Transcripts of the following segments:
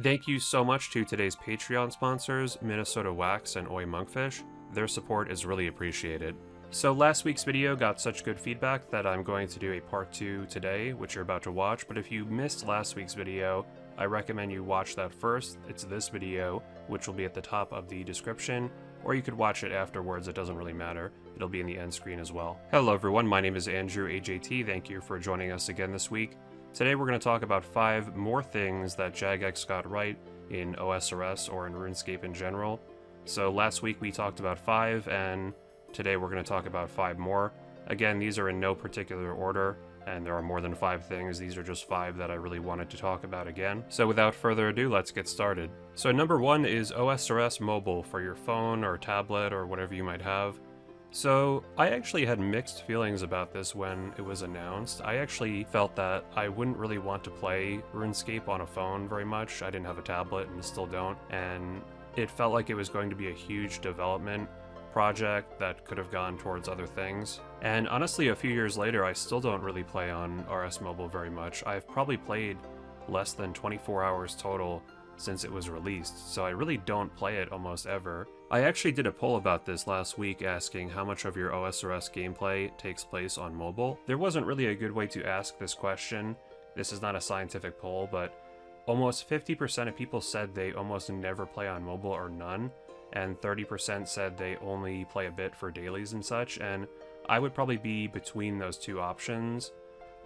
Thank you so much to today's Patreon sponsors, Minnesota Wax and Oi Monkfish. Their support is really appreciated. So last week's video got such good feedback that I'm going to do a part 2 today, which you're about to watch, but if you missed last week's video, I recommend you watch that first. It's this video, which will be at the top of the description, or you could watch it afterwards, it doesn't really matter. It'll be in the end screen as well. Hello everyone, my name is AndrewAJT. Thank you for joining us again this week. Today we're going to talk about 5 more things that Jagex got right in OSRS or in RuneScape in general. So last week we talked about 5, and today we're going to talk about 5 more. Again, these are in no particular order, and there are more than 5 things. These are just 5 that I really wanted to talk about again. So without further ado, let's get started. So number 1 is OSRS Mobile for your phone or tablet or whatever you might have. So I actually had mixed feelings about this when it was announced. I actually felt that I wouldn't really want to play RuneScape on a phone very much. I didn't have a tablet and still don't, and it felt like it was going to be a huge development project that could have gone towards other things. And honestly, a few years later, I still don't really play on RS Mobile very much. I've probably played less than 24 hours total since it was released, so I really don't play it almost ever. I actually did a poll about this last week asking how much of your OSRS gameplay takes place on mobile. There wasn't really a good way to ask this question. This is not a scientific poll, but almost 50% of people said they almost never play on mobile or none, and 30% said they only play a bit for dailies and such, and I would probably be between those two options.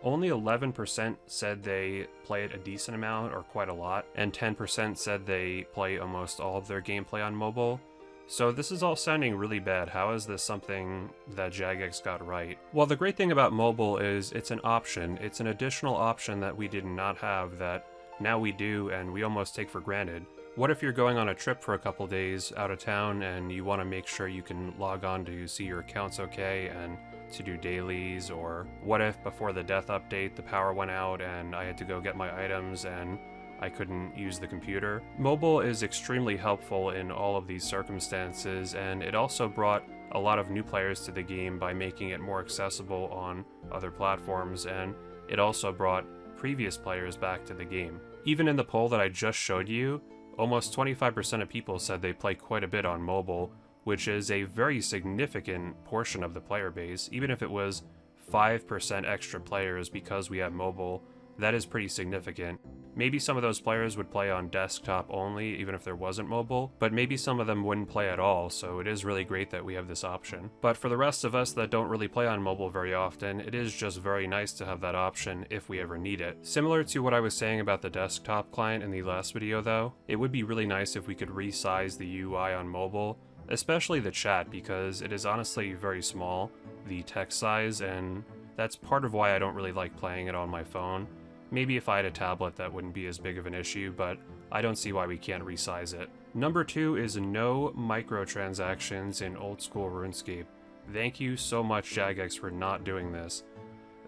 Only 11% said they play it a decent amount or quite a lot, and 10% said they play almost all of their gameplay on mobile. So this is all sounding really bad. How is this something that Jagex got right? Well, the great thing about mobile is it's an option. It's an additional option that we did not have that now we do and we almost take for granted. What if you're going on a trip for a couple days out of town and you want to make sure you can log on to see your account's okay and to do dailies? Or what if before the death update the power went out and I had to go get my items and I couldn't use the computer? Mobile is extremely helpful in all of these circumstances, and it also brought a lot of new players to the game by making it more accessible on other platforms, and it also brought previous players back to the game. Even in the poll that I just showed you, almost 25% of people said they play quite a bit on mobile, which is a very significant portion of the player base. Even if it was 5% extra players because we have mobile, that is pretty significant. Maybe some of those players would play on desktop only, even if there wasn't mobile, but maybe some of them wouldn't play at all, so it is really great that we have this option. But for the rest of us that don't really play on mobile very often, it is just very nice to have that option if we ever need it. Similar to what I was saying about the desktop client in the last video though, it would be really nice if we could resize the UI on mobile, especially the chat, because it is honestly very small, the text size, and that's part of why I don't really like playing it on my phone. Maybe if I had a tablet that wouldn't be as big of an issue, but I don't see why we can't resize it. Number 2 is no microtransactions in old school RuneScape. Thank you so much, Jagex, for not doing this.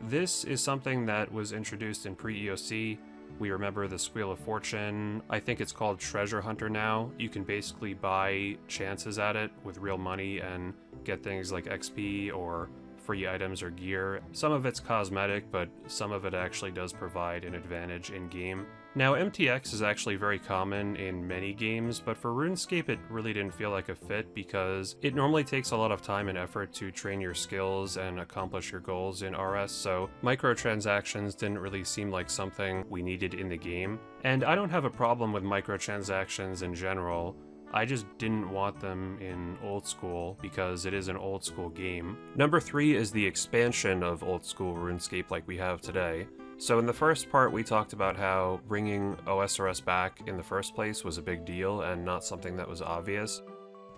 This is something that was introduced in pre-EOC. We remember the Squeal of Fortune. I think it's called Treasure Hunter now. You can basically buy chances at it with real money and get things like XP or free items or gear. Some of it's cosmetic, but some of it actually does provide an advantage in-game. Now, MTX is actually very common in many games, but for RuneScape it really didn't feel like a fit because it normally takes a lot of time and effort to train your skills and accomplish your goals in RS, so microtransactions didn't really seem like something we needed in the game. And I don't have a problem with microtransactions in general. I just didn't want them in old school because it is an old school game. Number 3 is the expansion of old school RuneScape like we have today. So in the first part we talked about how bringing OSRS back in the first place was a big deal and not something that was obvious.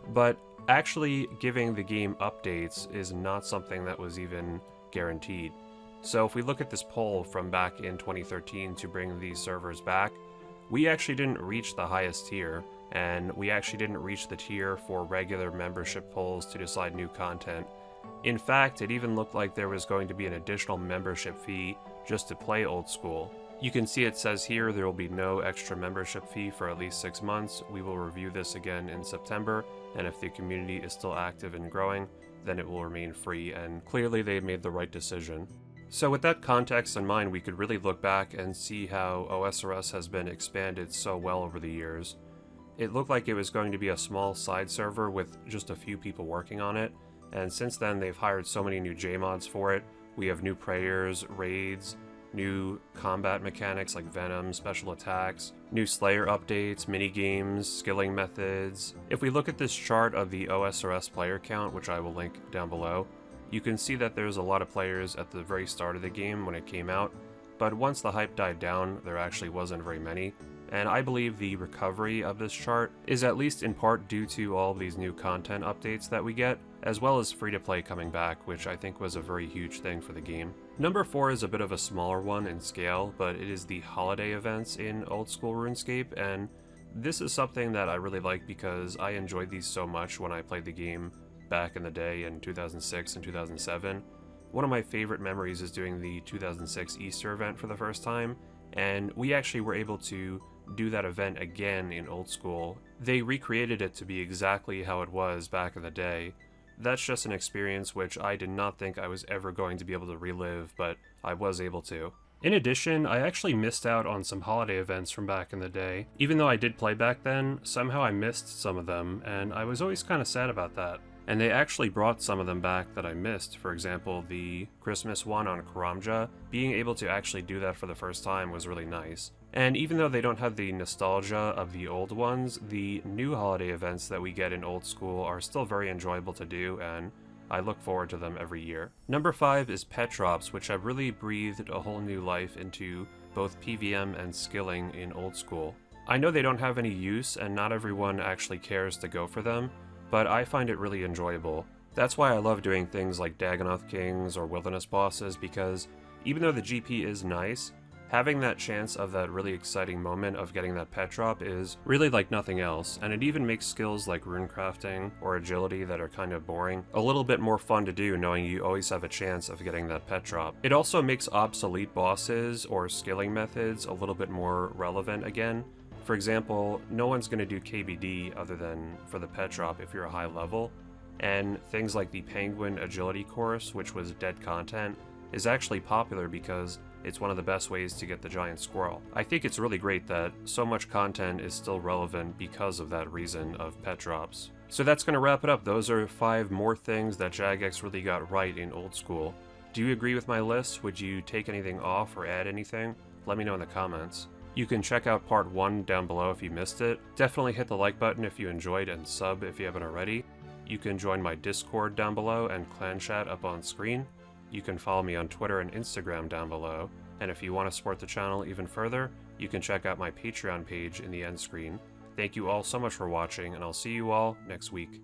But actually giving the game updates is not something that was even guaranteed. So if we look at this poll from back in 2013 to bring these servers back, we actually didn't reach the highest tier, and we actually didn't reach the tier for regular membership polls to decide new content. In fact, it even looked like there was going to be an additional membership fee just to play old school. You can see it says here there will be no extra membership fee for at least 6 months. We will review this again in September, and if the community is still active and growing, then it will remain free, and clearly they made the right decision. So with that context in mind, we could really look back and see how OSRS has been expanded so well over the years. It looked like it was going to be a small side server with just a few people working on it, and since then they've hired so many new JMods for it. We have new prayers, raids, new combat mechanics like Venom, special attacks, new Slayer updates, minigames, skilling methods. If we look at this chart of the OSRS player count, which I will link down below, you can see that there's a lot of players at the very start of the game when it came out, but once the hype died down, there actually wasn't very many. And I believe the recovery of this chart is at least in part due to all of these new content updates that we get, as well as free-to-play coming back, which I think was a very huge thing for the game. Number 4 is a bit of a smaller one in scale, but it is the holiday events in old school RuneScape, and this is something that I really like because I enjoyed these so much when I played the game back in the day in 2006 and 2007. One of my favorite memories is doing the 2006 Easter event for the first time, and we actually were able to do that event again in old school. They recreated it to be exactly how it was back in the day. That's just an experience which I did not think I was ever going to be able to relive, but I was able to. In addition, I actually missed out on some holiday events from back in the day. Even though I did play back then, somehow I missed some of them, and I was always kind of sad about that. And they actually brought some of them back that I missed. For example, the Christmas one on Karamja. Being able to actually do that for the first time was really nice. And even though they don't have the nostalgia of the old ones, the new holiday events that we get in old school are still very enjoyable to do, and I look forward to them every year. Number 5 is pet drops, which have really breathed a whole new life into both PVM and skilling in old school. I know they don't have any use and not everyone actually cares to go for them, but I find it really enjoyable. That's why I love doing things like Dagonoth Kings or Wilderness Bosses, because even though the GP is nice, having that chance of that really exciting moment of getting that pet drop is really like nothing else, and it even makes skills like runecrafting or agility that are kind of boring a little bit more fun to do, knowing you always have a chance of getting that pet drop. It also makes obsolete bosses or skilling methods a little bit more relevant again. For example, no one's going to do KBD other than for the pet drop if you're a high level, and things like the Penguin Agility course, which was dead content, is actually popular because it's one of the best ways to get the giant squirrel. I think it's really great that so much content is still relevant because of that reason of pet drops. So that's going to wrap it up. Those are 5 more things that Jagex really got right in old school. Do you agree with my list? Would you take anything off or add anything? Let me know in the comments. You can check out part 1 down below if you missed it. Definitely hit the like button if you enjoyed and sub if you haven't already. You can join my Discord down below and clan chat up on screen. You can follow me on Twitter and Instagram down below. And if you want to support the channel even further, you can check out my Patreon page in the end screen. Thank you all so much for watching, and I'll see you all next week.